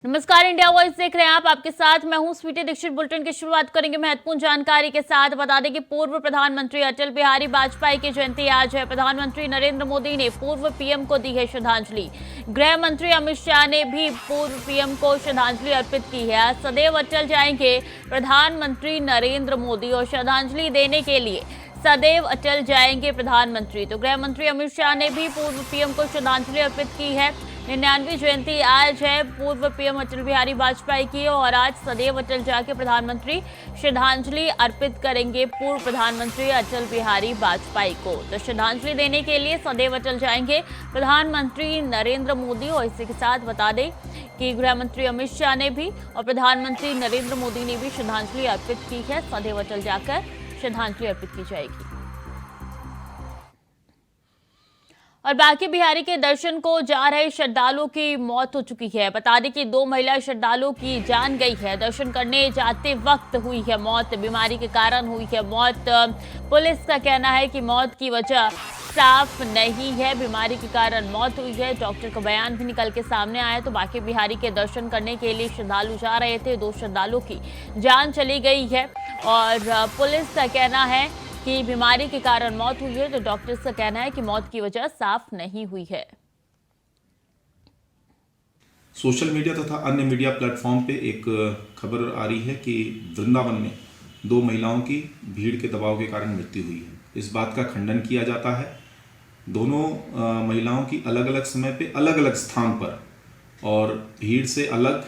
नमस्कार, India voice देख रहे हैं आप। आपके साथ मैं हूं स्वीटी दीक्षित। बुलेटिन की शुरुआत करेंगे महत्वपूर्ण जानकारी के साथ। बता दें कि पूर्व प्रधानमंत्री अटल बिहारी वाजपेयी की जयंती आज है। प्रधानमंत्री नरेंद्र मोदी ने पूर्व पीएम को दी है श्रद्धांजलि। गृह मंत्री अमित शाह ने भी पूर्व पीएम को श्रद्धांजलि अर्पित की है। आज सदैव अटल जाएंगे प्रधानमंत्री नरेंद्र मोदी और श्रद्धांजलि देने के लिए सदैव अटल जाएंगे प्रधानमंत्री। तो गृह मंत्री अमित शाह ने भी पूर्व पीएम को श्रद्धांजलि अर्पित की है। 99वीं जयंती आज है पूर्व पीएम अटल बिहारी वाजपेयी की और आज सदैव अटल जाके प्रधानमंत्री श्रद्धांजलि अर्पित करेंगे पूर्व प्रधानमंत्री अटल बिहारी वाजपेयी को। तो श्रद्धांजलि देने के लिए सदैव अटल जाएंगे प्रधानमंत्री नरेंद्र मोदी। और इसी के साथ बता दें कि गृह मंत्री अमित शाह ने भी और प्रधानमंत्री नरेंद्र मोदी ने भी श्रद्धांजलि अर्पित की है। सदैव अटल जाकर श्रद्धांजलि अर्पित की जाएगी। और बांके बिहारी के दर्शन को जा रहे श्रद्धालुओं की मौत हो चुकी है। बता दें कि 2 महिला श्रद्धालुओं की जान गई है। दर्शन करने जाते वक्त हुई है मौत, बीमारी के कारण हुई है मौत। पुलिस का कहना है कि मौत की वजह साफ नहीं है, बीमारी के कारण मौत हुई है। डॉक्टर का बयान भी निकल के सामने आया। तो बांके बिहारी के दर्शन करने के लिए श्रद्धालु जा रहे थे, 2 श्रद्धालुओं की जान चली गई है और पुलिस का कहना है कि बीमारी के कारण मौत हुई है। तो डॉक्टर्स का कहना है कि मौत की वजह साफ नहीं हुई है। सोशल मीडिया तथा अन्य मीडिया प्लेटफॉर्म पे एक खबर आ रही है कि वृंदावन में 2 महिलाओं की भीड़ के दबाव के कारण मृत्यु हुई है। इस बात का खंडन किया जाता है। दोनों महिलाओं की अलग अलग समय पे अलग अलग स्थान पर और भीड़ से अलग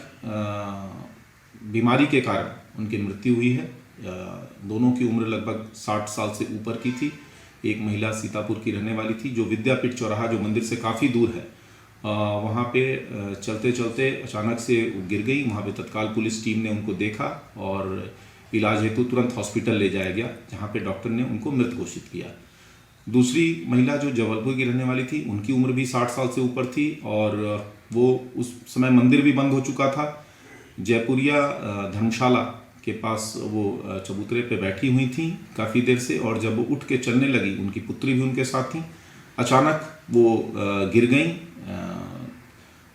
बीमारी के कारण उनकी मृत्यु हुई है। दोनों की उम्र लगभग 60 साल से ऊपर की थी। एक महिला सीतापुर की रहने वाली थी जो विद्यापीठ चौराहा, जो मंदिर से काफ़ी दूर है, वहाँ पे चलते चलते अचानक से गिर गई। वहाँ पे तत्काल पुलिस टीम ने उनको देखा और इलाज हेतु तुरंत हॉस्पिटल ले जाया गया, जहाँ पे डॉक्टर ने उनको मृत घोषित किया। दूसरी महिला जो जबलपुर की रहने वाली थी, उनकी उम्र भी 60 साल से ऊपर थी और वो उस समय मंदिर भी बंद हो चुका था। जयपुरिया धर्मशाला के पास वो चबूतरे पे बैठी हुई थी काफ़ी देर से और जब वो उठ के चलने लगी, उनकी पुत्री भी उनके साथ थी, अचानक वो गिर गई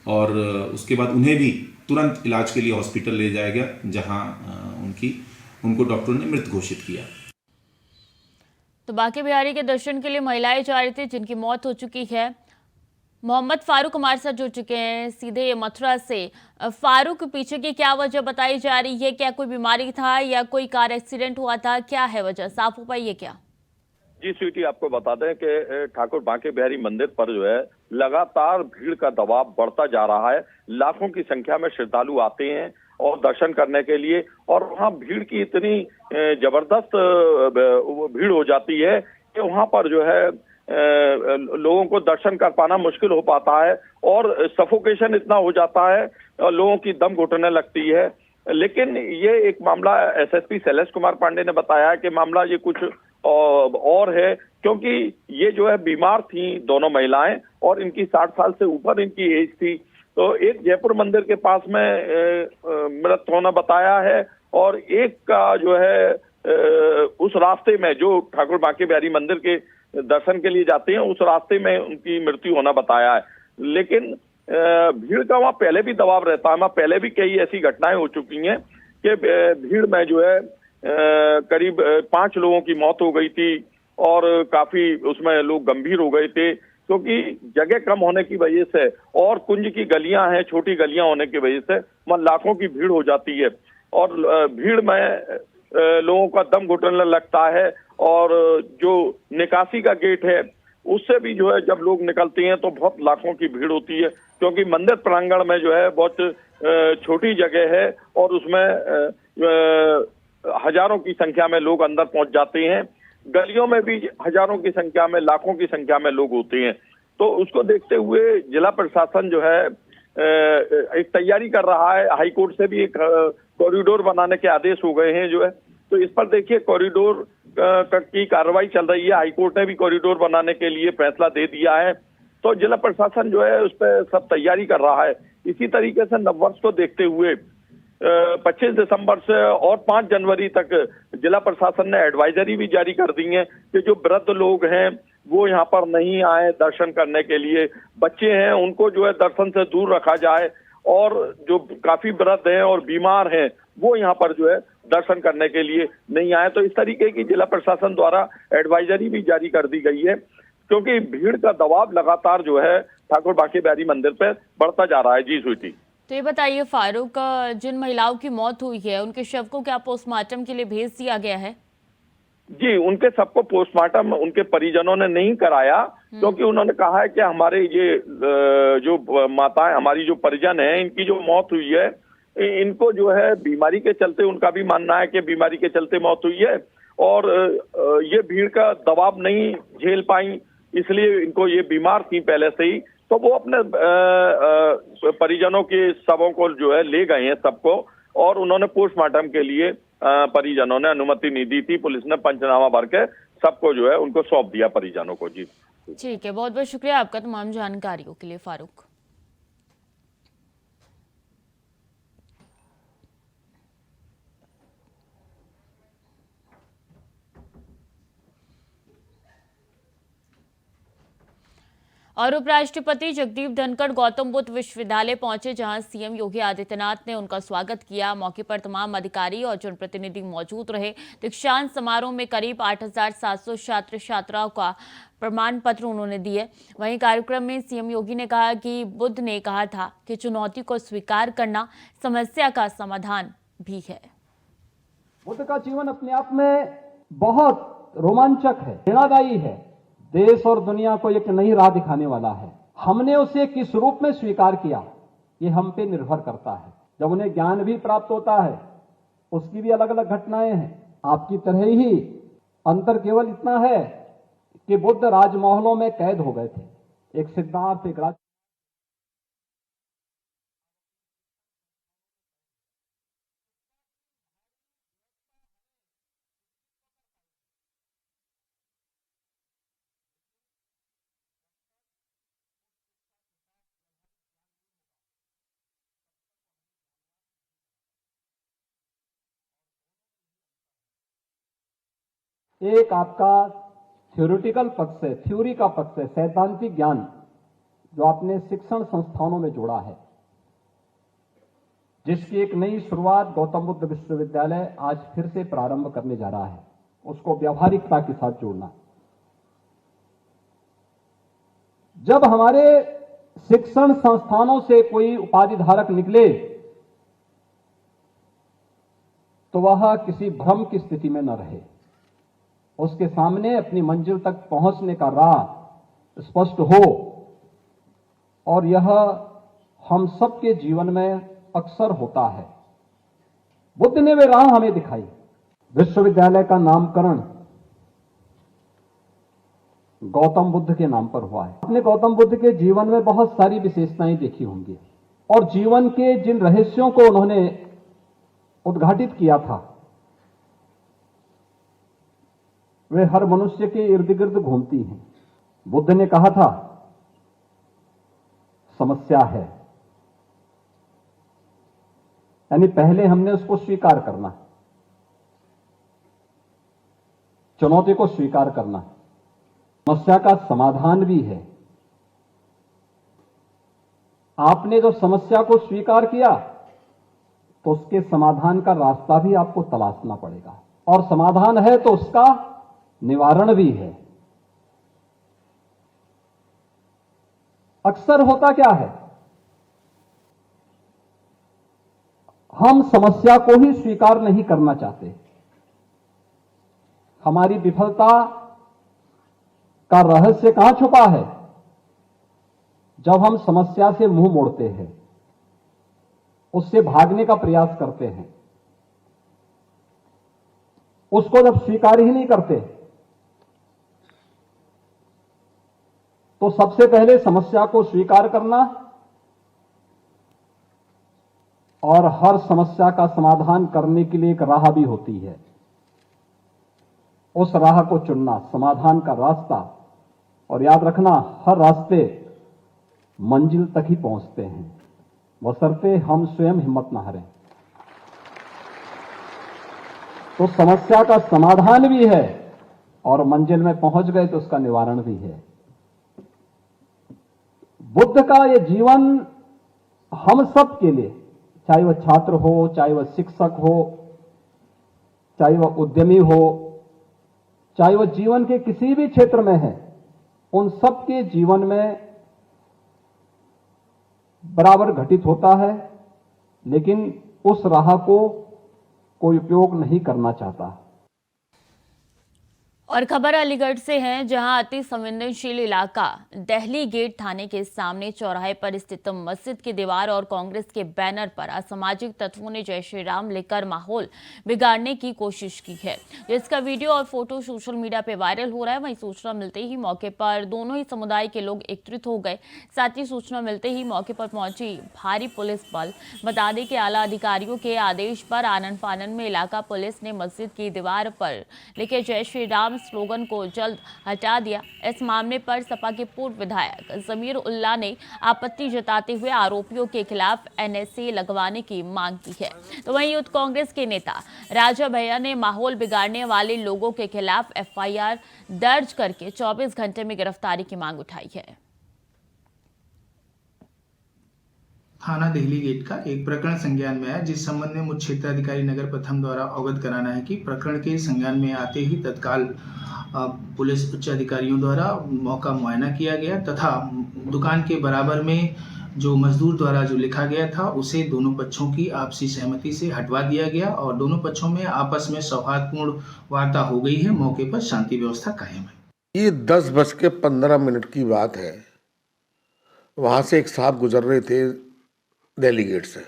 और उसके बाद उन्हें भी तुरंत इलाज के लिए हॉस्पिटल ले जाया गया, जहां उनको डॉक्टर ने मृत घोषित किया। तो बांके बिहारी के दर्शन के लिए महिलाएं जा रही थी जिनकी मौत हो चुकी है। मोहम्मद फारूक हमारे साथ जुड़ चुके हैं सीधे मथुरा से। फारूक, पीछे की क्या वजह बताई जा रही है? क्या कोई बीमारी था या कोई कार एक्सीडेंट हुआ था? क्या है वजह, साफ हो पाई है क्या? जी स्वीटी, आपको बता दें कि ठाकुर बांके बिहारी मंदिर पर जो है लगातार भीड़ का दबाव बढ़ता जा रहा है। लाखों की संख्या में श्रद्धालु आते हैं और दर्शन करने के लिए, और वहाँ भीड़ की इतनी जबरदस्त भीड़ हो जाती है कि वहाँ पर जो है लोगों को दर्शन कर पाना मुश्किल हो पाता है और सफोकेशन इतना हो जाता है, लोगों की दम घुटने लगती है। लेकिन ये एक मामला एसएसपी शैलेश कुमार पांडे ने बताया कि मामला ये कुछ और है, क्योंकि ये जो है बीमार थी दोनों महिलाएं और इनकी 60 साल से ऊपर इनकी एज थी। तो एक जयपुर मंदिर के पास में मृत होना बताया है और एक का जो है उस रास्ते में जो ठाकुर बांके बिहारी मंदिर के दर्शन के लिए जाते हैं, उस रास्ते में उनकी मृत्यु होना बताया है। लेकिन भीड़ का वहाँ पहले भी दबाव रहता है। वहाँ पहले भी कई ऐसी घटनाएं हो चुकी हैं कि भीड़ में जो है करीब 5 लोगों की मौत हो गई थी और काफी उसमें लोग गंभीर हो गए थे, क्योंकि जगह कम होने की वजह से और कुंज की गलियां हैं, छोटी गलियां होने की वजह से वहाँ लाखों की भीड़ हो जाती है और भीड़ में लोगों का दम घुटने लगता है। और जो निकासी का गेट है उससे भी जो है जब लोग निकलते हैं तो बहुत लाखों की भीड़ होती है, क्योंकि मंदिर प्रांगण में जो है बहुत छोटी जगह है और उसमें हजारों की संख्या में लोग अंदर पहुंच जाते हैं। गलियों में भी हजारों की संख्या में, लाखों की संख्या में लोग होते हैं। तो उसको देखते हुए जिला प्रशासन जो है एक तैयारी कर रहा है। हाईकोर्ट से भी एक कॉरिडोर बनाने के आदेश हो गए हैं जो है। तो इस पर देखिए कॉरिडोर की कार्रवाई चल रही है। हाईकोर्ट ने भी कॉरिडोर बनाने के लिए फैसला दे दिया है। तो जिला प्रशासन जो है उस पर सब तैयारी कर रहा है। इसी तरीके से नववर्ष को देखते हुए 25 दिसंबर से और 5 जनवरी तक जिला प्रशासन ने एडवाइजरी भी जारी कर दी है कि जो वृद्ध लोग हैं वो यहाँ पर नहीं आए दर्शन करने के लिए। बच्चे हैं उनको जो है दर्शन से दूर रखा जाए और जो काफी वृद्ध हैं और बीमार हैं वो यहाँ पर जो है दर्शन करने के लिए नहीं आए। तो इस तरीके की जिला प्रशासन द्वारा एडवाइजरी भी जारी कर दी गई है, क्योंकि भीड़ का दबाव लगातार जो है ठाकुर बांके बिहारी मंदिर पर बढ़ता जा रहा है। जी स्वीटी। तो ये बताइए फारूक, जिन महिलाओं की मौत हुई है उनके शव को क्या पोस्टमार्टम के लिए भेज दिया गया है? जी, उनके सबको पोस्टमार्टम उनके परिजनों ने नहीं कराया, क्योंकि उन्होंने कहा है कि हमारे ये जो माताएं, हमारी जो परिजन है, इनकी जो मौत हुई है, इनको जो है बीमारी के चलते, उनका भी मानना है कि बीमारी के चलते मौत हुई है और ये भीड़ का दबाव नहीं झेल पाई, इसलिए इनको, ये बीमार थी पहले से ही, तो वो अपने परिजनों के शवों को जो है ले गए हैं सबको, और उन्होंने पोस्टमार्टम के लिए परिजनों ने अनुमति नहीं दी थी। पुलिस ने पंचनामा भर के सबको जो है उनको सौंप दिया परिजनों को। जी ठीक है, बहुत बहुत शुक्रिया आपका तमाम जानकारियों के लिए फारूक। और उपराष्ट्रपति जगदीप धनखड़ गौतम बुद्ध विश्वविद्यालय पहुंचे, जहां सीएम योगी आदित्यनाथ ने उनका स्वागत किया। मौके पर तमाम अधिकारी और जनप्रतिनिधि मौजूद रहे। दीक्षांत समारोह में करीब 8,700 छात्र छात्राओं का प्रमाण पत्र उन्होंने दिए। वहीं कार्यक्रम में सीएम योगी ने कहा कि बुद्ध ने कहा था कि चुनौती को स्वीकार करना समस्या का समाधान भी है। बुद्ध का जीवन अपने आप में बहुत रोमांचक है, प्रेरणादायी है, देश और दुनिया को एक नई राह दिखाने वाला है। हमने उसे किस रूप में स्वीकार किया, ये हम पे निर्भर करता है। जब उन्हें ज्ञान भी प्राप्त होता है, उसकी भी अलग अलग घटनाएं हैं। आपकी तरह ही अंतर केवल इतना है कि बुद्ध राजमहलों में कैद हो गए थे। एक सिद्धार्थ, एक राज एक आपका थ्योरेटिकल पक्ष है, थ्योरी का पक्ष है, सैद्धांतिक ज्ञान जो आपने शिक्षण संस्थानों में जोड़ा है, जिसकी एक नई शुरुआत गौतम बुद्ध विश्वविद्यालय आज फिर से प्रारंभ करने जा रहा है, उसको व्यावहारिकता के साथ जोड़ना। जब हमारे शिक्षण संस्थानों से कोई उपाधि धारक निकले तो वह किसी भ्रम की स्थिति में न रहे, उसके सामने अपनी मंजिल तक पहुंचने का राह स्पष्ट हो। और यह हम सबके जीवन में अक्सर होता है। बुद्ध ने वे राह हमें दिखाई। विश्वविद्यालय का नामकरण गौतम बुद्ध के नाम पर हुआ है। आपने गौतम बुद्ध के जीवन में बहुत सारी विशेषताएं देखी होंगी और जीवन के जिन रहस्यों को उन्होंने उद्घाटित किया था, वे हर मनुष्य के इर्द गिर्द घूमती हैं। बुद्ध ने कहा था, समस्या है, यानी पहले हमने उसको स्वीकार करना, चुनौती को स्वीकार करना। समस्या का समाधान भी है। आपने जो समस्या को स्वीकार किया तो उसके समाधान का रास्ता भी आपको तलाशना पड़ेगा, और समाधान है तो उसका निवारण भी है। अक्सर होता क्या है, हम समस्या को ही स्वीकार नहीं करना चाहते। हमारी विफलता का रहस्य कहां छुपा है? जब हम समस्या से मुंह मोड़ते हैं, उससे भागने का प्रयास करते हैं, उसको जब स्वीकार ही नहीं करते, तो सबसे पहले समस्या को स्वीकार करना और हर समस्या का समाधान करने के लिए एक राह भी होती है। उस राह को चुनना, समाधान का रास्ता। और याद रखना, हर रास्ते मंजिल तक ही पहुंचते हैं, बशर्ते हम स्वयं हिम्मत न हारें। तो समस्या का समाधान भी है और मंजिल में पहुंच गए तो उसका निवारण भी है। बुद्ध का यह जीवन हम सब के लिए, चाहे वह छात्र हो, चाहे वह शिक्षक हो, चाहे वह उद्यमी हो, चाहे वह जीवन के किसी भी क्षेत्र में है, उन सब के जीवन में बराबर घटित होता है, लेकिन उस राह को कोई उपयोग नहीं करना चाहता। और खबर अलीगढ़ से है, जहां अति संवेदनशील इलाका दिल्ली गेट थाने के सामने चौराहे पर स्थित मस्जिद की दीवार और कांग्रेस के बैनर पर असामाजिक तत्वों ने जय श्री राम लिखकर माहौल बिगाड़ने की कोशिश की है, जिसका वीडियो और फोटो सोशल मीडिया पे वायरल हो रहा है। वहीं सूचना मिलते ही मौके पर दोनों ही समुदाय के लोग एकत्रित हो गए। साथ ही सूचना मिलते ही मौके पर पहुंची भारी पुलिस बल। बता दें कि आला अधिकारियों के आदेश पर आनन फानन में इलाका पुलिस ने मस्जिद की दीवार पर लिखे जय श्री राम स्लोगन को जल्द हटा दिया। इस मामले पर सपा के पूर्व विधायक जमीर उल्लाह ने आपत्ति जताते हुए आरोपियों के खिलाफ एनएसए लगवाने की मांग की है। तो वहीं यूथ कांग्रेस के नेता राजा भैया ने माहौल बिगाड़ने वाले लोगों के खिलाफ एफआईआर दर्ज करके 24 घंटे में गिरफ्तारी की मांग उठाई है। थाना दिल्ली गेट का एक प्रकरण संज्ञान में आया, जिस संबंध में मुख्य क्षेत्राधिकारी नगर प्रथम द्वारा अवगत कराना है कि प्रकरण के संज्ञान में आते ही तत्काल पुलिस उच्च अधिकारियों द्वारा मौका मुआयना किया गया तथा दुकान के बराबर में जो मजदूर द्वारा जो लिखा गया था उसे दोनों पक्षों की आपसी सहमति से हटवा दिया गया और दोनों पक्षों में आपस में सौहार्दपूर्ण वार्ता हो गई है। मौके पर शांति व्यवस्था कायम है। ये 10:15 की बात है। वहाँ से एक साहब गुजर रहे थे दिल्ली गेट से,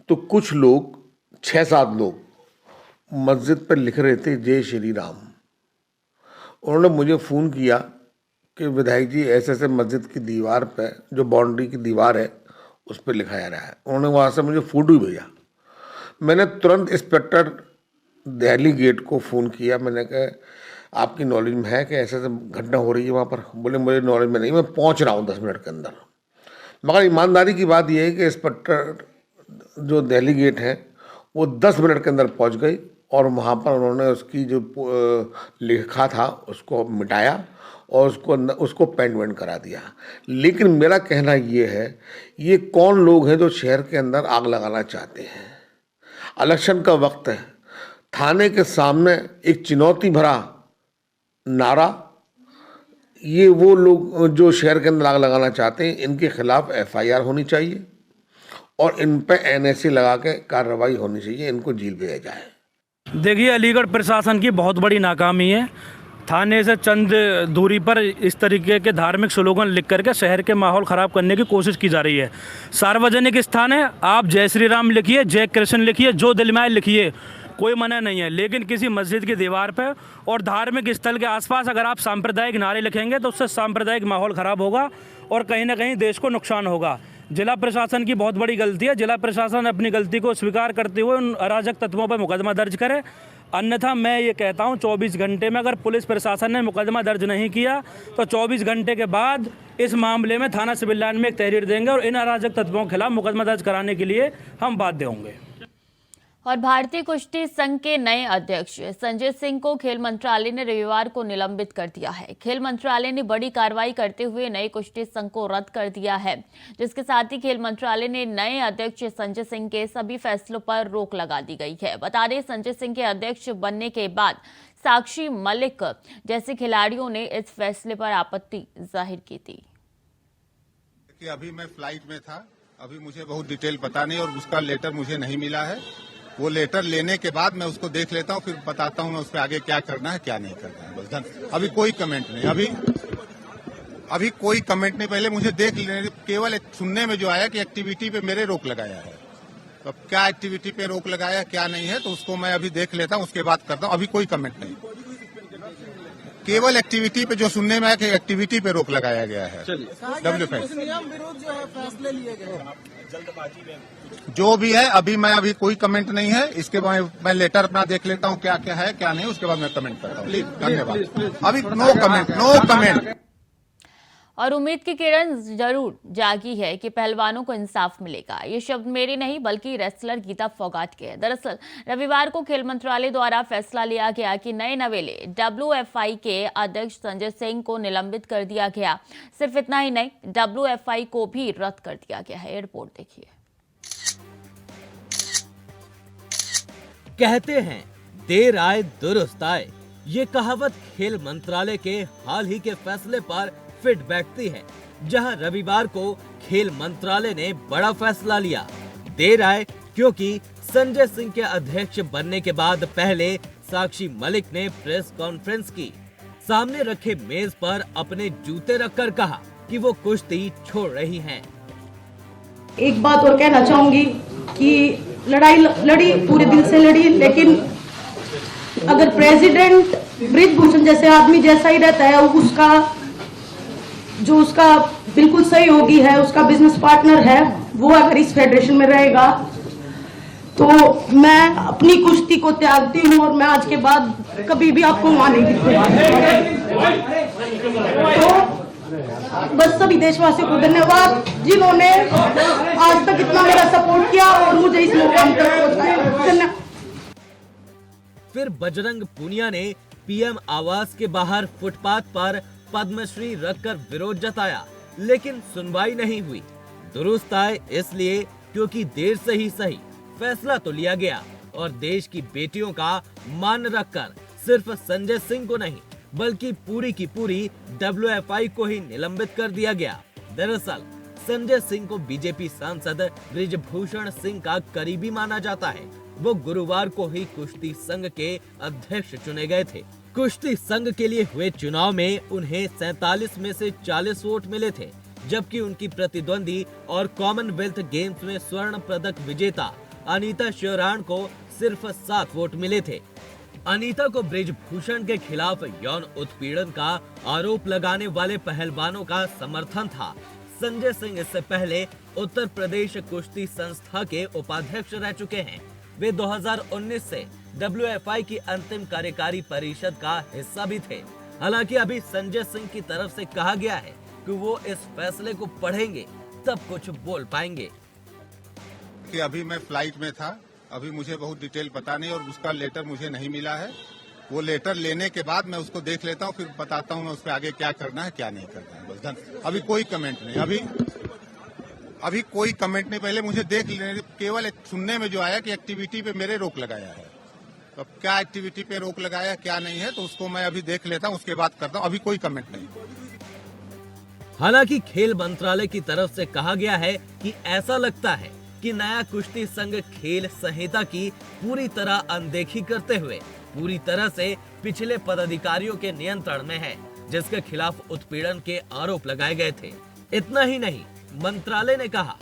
तो कुछ लोग 6-7 लोग मस्जिद पर लिख रहे थे जय श्री राम। उन्होंने मुझे फ़ोन किया कि विधायक जी ऐसे ऐसे मस्जिद की दीवार पे, जो बाउंड्री की दीवार है, उस पर लिखा जा रहा है। उन्होंने वहाँ से मुझे फ़ोटो भी भेजा। मैंने तुरंत इंस्पेक्टर दिल्ली गेट को फ़ोन किया। मैंने कहा आपकी नॉलेज में है कि ऐसे ऐसे घटना हो रही है वहाँ पर? बोले मुझे नॉलेज में नहीं, मैं पहुँच रहा हूँ 10 मिनट के अंदर। मगर ईमानदारी की बात यह है कि इंस्पेक्टर जो दिल्ली गेट है वो 10 मिनट के अंदर पहुंच गई और वहाँ पर उन्होंने उसकी जो लिखा था उसको मिटाया और उसको पेंट वेंट करा दिया। लेकिन मेरा कहना ये है, ये कौन लोग हैं जो शहर के अंदर आग लगाना चाहते हैं? इलेक्शन का वक्त है, थाने के सामने एक चुनौती भरा नारा, ये वो लोग जो शहर के अंदर आग लगाना चाहते हैं, इनके खिलाफ एफआईआर होनी चाहिए और इन पे एनएसए लगा के कार्रवाई होनी चाहिए, इनको जेल भेजा जाए। देखिए, अलीगढ़ प्रशासन की बहुत बड़ी नाकामी है। थाने से चंद दूरी पर इस तरीके के धार्मिक स्लोगन लिख करके शहर के माहौल ख़राब करने की कोशिश की जा रही है। सार्वजनिक स्थान है, आप जय श्री राम लिखिए, जय कृष्ण लिखिए, जो दिल में आए लिखिए, कोई मना नहीं है। लेकिन किसी मस्जिद की दीवार पर और धार्मिक स्थल के आसपास अगर आप सांप्रदायिक नारे लिखेंगे तो उससे सांप्रदायिक माहौल ख़राब होगा और कहीं ना कहीं देश को नुकसान होगा। जिला प्रशासन की बहुत बड़ी गलती है। जिला प्रशासन अपनी गलती को स्वीकार करते हुए उन अराजक तत्वों पर मुकदमा दर्ज करे, अन्यथा मैं ये कहता हूँ 24 घंटे में अगर पुलिस प्रशासन ने मुकदमा दर्ज नहीं किया तो 24 घंटे के बाद इस मामले में थाना सिविल लाइन में एक तहरीर देंगे और इन अराजक तत्वों के खिलाफ मुकदमा दर्ज कराने के लिए हम बाध्य होंगे। और भारतीय कुश्ती संघ के नए अध्यक्ष संजय सिंह को खेल मंत्रालय ने रविवार को निलंबित कर दिया है। खेल मंत्रालय ने बड़ी कार्रवाई करते हुए नए कुश्ती संघ को रद्द कर दिया है, जिसके साथ ही खेल मंत्रालय ने नए अध्यक्ष संजय सिंह के सभी फैसलों पर रोक लगा दी गई है। बता दें, संजय सिंह के अध्यक्ष बनने के बाद साक्षी मलिक जैसे खिलाड़ियों ने इस फैसले पर आपत्ति जाहिर की थी। अभी मैं फ्लाइट में था, अभी मुझे बहुत डिटेल पता नहीं और उसका लेटर मुझे नहीं मिला है। वो लेटर लेने के बाद मैं उसको देख लेता हूँ, फिर बताता हूँ मैं उस पर आगे क्या करना है क्या नहीं करना है। बस अभी कोई कमेंट नहीं, अभी कोई कमेंट नहीं। पहले मुझे देख लेने, केवल सुनने में जो आया कि एक्टिविटी पे मेरे रोक लगाया है, तो अब क्या एक्टिविटी पे रोक लगाया क्या नहीं है तो उसको मैं अभी देख लेता हूँ, उसके बाद करता हूँ। अभी कोई कमेंट नहीं, केवल एक्टिविटी पे जो सुनने में आया कि एक्टिविटी पे रोक लगाया गया है। नियम विरोध जो है फैसले लिए गए जो भी है, अभी कोई कमेंट नहीं है। इसके बाद मैं लेटर अपना देख लेता हूँ क्या क्या है क्या नहीं, उसके बाद मैं कमेंट करता हूँ। प्लीज, धन्यवाद। अभी नो कमेंट। और उम्मीद की किरण जरूर जागी है कि पहलवानों को इंसाफ मिलेगा। ये शब्द मेरे नहीं बल्कि रेसलर गीता फोगाट के हैं। दरअसल रविवार को खेल मंत्रालय द्वारा फैसला लिया गया कि नए नवेले WFI के अध्यक्ष संजय सिंह को निलंबित कर दिया गया। सिर्फ इतना ही नहीं, WFI को भी रद्द कर दिया गया है। रिपोर्ट देखिए। कहते हैं देर आए दुरुस्त आए। ये कहावत खेल मंत्रालय के हाल ही के फैसले पर फिट बैठती है, जहां रविवार को खेल मंत्रालय ने बड़ा फैसला लिया। देर आए क्योंकि संजय सिंह के अध्यक्ष बनने के बाद पहले साक्षी मलिक ने प्रेस कॉन्फ्रेंस की। सामने रखे मेज पर अपने जूते रखकर कहा कि वो कुश्ती छोड़ रही हैं। एक बात और कहना चाहूंगी कि लड़ाई लड़ी, पूरे दिल से लड़ी, लेकिन अगर प्रेसिडेंट बृजभूषण जैसे आदमी जैसा ही रहता है, उसका बिल्कुल सहयोगी है, उसका बिजनेस पार्टनर है, वो अगर इस फेडरेशन में रहेगा तो मैं अपनी कुश्ती को त्यागती हूं और मैं आज के बाद कभी भी आपको वहां नहीं दिखूंगा। तो बस सभी देशवासियों को धन्यवाद जिन्होंने आज तक इतना मेरा सपोर्ट किया और मुझे इस मुकाम तक पहुंचाया। धन्यवाद। फिर बजरंग पूनिया ने पीएम आवास के बाहर फुटपाथ पर पद्मश्री रखकर विरोध जताया, लेकिन सुनवाई नहीं हुई। दुरुस्त आए इसलिए क्योंकि देर से ही सही फैसला तो लिया गया और देश की बेटियों का मान रखकर सिर्फ संजय सिंह को नहीं बल्कि पूरी की पूरी WFI को ही निलंबित कर दिया गया। दरअसल संजय सिंह को बीजेपी सांसद बृजभूषण सिंह का करीबी माना जाता है। वो गुरुवार को ही कुश्ती संघ के अध्यक्ष चुने गए थे। कुश्ती संघ के लिए हुए चुनाव में उन्हें 47 में से 40 वोट मिले थे, जबकि उनकी प्रतिद्वंदी और कॉमनवेल्थ गेम्स में स्वर्ण पदक विजेता अनीता श्योराण को सिर्फ 7 वोट मिले थे। अनीता को बृजभूषण के खिलाफ यौन उत्पीड़न का आरोप लगाने वाले पहलवानों का समर्थन था। संजय सिंह इससे पहले उत्तर प्रदेश कुश्ती संस्था के उपाध्यक्ष रह चुके हैं। वे 2019 से WFI की अंतिम कार्यकारी परिषद का हिस्सा भी थे। हालांकि अभी संजय सिंह की तरफ से कहा गया है कि वो इस फैसले को पढ़ेंगे तब कुछ बोल पाएंगे। कि अभी मैं फ्लाइट में था, अभी मुझे बहुत डिटेल पता नहीं और उसका लेटर मुझे नहीं मिला है। वो लेटर लेने के बाद मैं उसको देख लेता हूँ, फिर बताता हूँ मैं उस पर आगे क्या करना है क्या नहीं करना है। बस अभी कोई कमेंट नहीं, अभी कोई कमेंट नहीं। पहले मुझे देख लेने, केवल सुनने में जो आया कि एक्टिविटी पे मेरे रोक लगाया है। तो क्या एक्टिविटी पे रोक लगाया क्या नहीं है तो उसको मैं अभी देख लेता हूँ, उसके बाद करता हूँ। अभी कोई कमेंट नहीं। हालांकि खेल मंत्रालय की तरफ से कहा गया है कि ऐसा लगता है कि नया कुश्ती संघ खेल संहिता की पूरी तरह अनदेखी करते हुए पूरी तरह से पिछले पदाधिकारियों के नियंत्रण में है, जिसके खिलाफ उत्पीड़न के आरोप लगाए गए थे। इतना ही नहीं, मंत्रालय ने कहा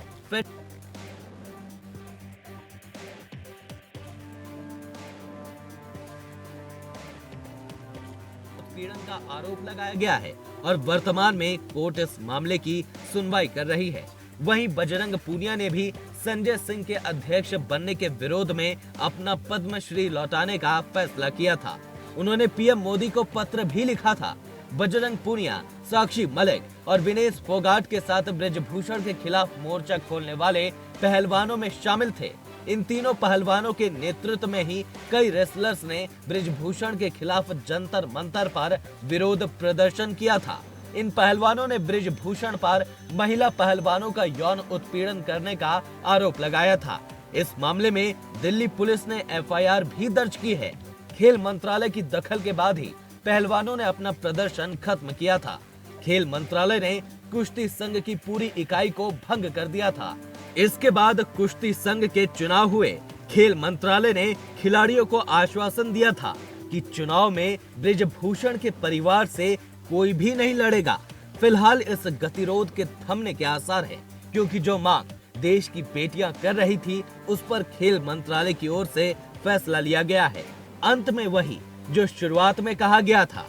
उत्पीड़न का आरोप लगाया गया है और वर्तमान में कोर्ट इस मामले की सुनवाई कर रही है। वहीं बजरंग पूनिया ने भी संजय सिंह के अध्यक्ष बनने के विरोध में अपना पद्मश्री लौटाने का फैसला किया था। उन्होंने पीएम मोदी को पत्र भी लिखा था। बजरंग पूनिया, साक्षी मलिक और विनेश फोगाट के साथ बृजभूषण के खिलाफ मोर्चा खोलने वाले पहलवानों में शामिल थे। इन तीनों पहलवानों के नेतृत्व में ही कई रेसलर्स ने बृजभूषण के खिलाफ जंतर मंतर पर विरोध प्रदर्शन किया था। इन पहलवानों ने बृजभूषण पर महिला पहलवानों का यौन उत्पीड़न करने का आरोप लगाया था। इस मामले में दिल्ली पुलिस ने FIR भी दर्ज की है। खेल मंत्रालय की दखल के बाद ही पहलवानों ने अपना प्रदर्शन खत्म किया था। खेल मंत्रालय ने कुश्ती संघ की पूरी इकाई को भंग कर दिया था। इसके बाद कुश्ती संघ के चुनाव हुए। खेल मंत्रालय ने खिलाड़ियों को आश्वासन दिया था कि चुनाव में बृजभूषण के परिवार से कोई भी नहीं लड़ेगा। फिलहाल इस गतिरोध के थमने के आसार है, क्योंकि जो मांग देश की बेटियां कर रही थी उस पर खेल मंत्रालय की ओर से फैसला लिया गया है। अंत में वही जो शुरुआत में कहा गया था,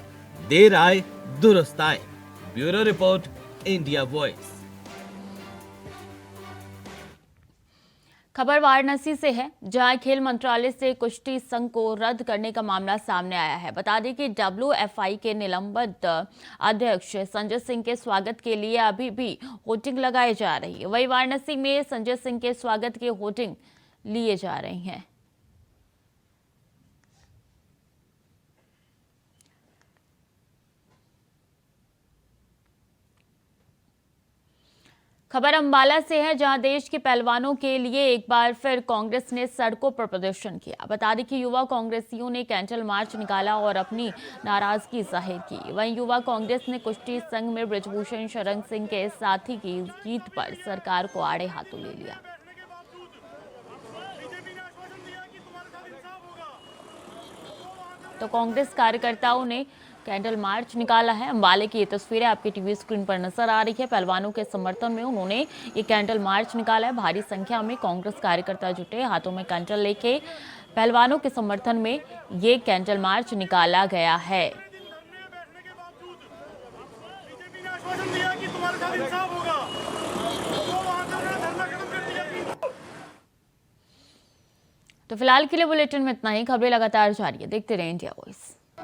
देर आए दुरुस्त आए। Bureau report, India voice. खबर वाराणसी से है, जहां खेल मंत्रालय से कुश्ती संघ को रद्द करने का मामला सामने आया है। बता दें कि WFI के निलंबित अध्यक्ष संजय सिंह के स्वागत के लिए अभी भी होर्डिंग लगाई जा रही है। वहीं वाराणसी में संजय सिंह के स्वागत के होर्डिंग लिए जा रही हैं। खबर अंबाला से है, जहां देश के पहलवानों के लिए एक बार फिर कांग्रेस ने सड़कों पर प्रदर्शन किया। बता दें कि युवा कांग्रेसियों ने कैंडल मार्च निकाला और अपनी नाराजगी जाहिर की। वहीं युवा कांग्रेस ने कुश्ती संघ में बृजभूषण शरण सिंह के साथी की जीत पर सरकार को आड़े हाथों ले लिया। तो कांग्रेस कार्यकर्ताओं ने कैंडल मार्च निकाला है। अंबाले की ये तस्वीरें आपकी टीवी स्क्रीन पर नजर आ रही है। पहलवानों के समर्थन में उन्होंने ये कैंडल मार्च निकाला है। भारी संख्या में कांग्रेस कार्यकर्ता जुटे, हाथों में कैंडल लेके पहलवानों के समर्थन में ये कैंडल मार्च निकाला गया है। तो फिलहाल के लिए बुलेटिन में इतना ही। खबरें लगातार जारी है, देखते रहे इंडिया वॉइस।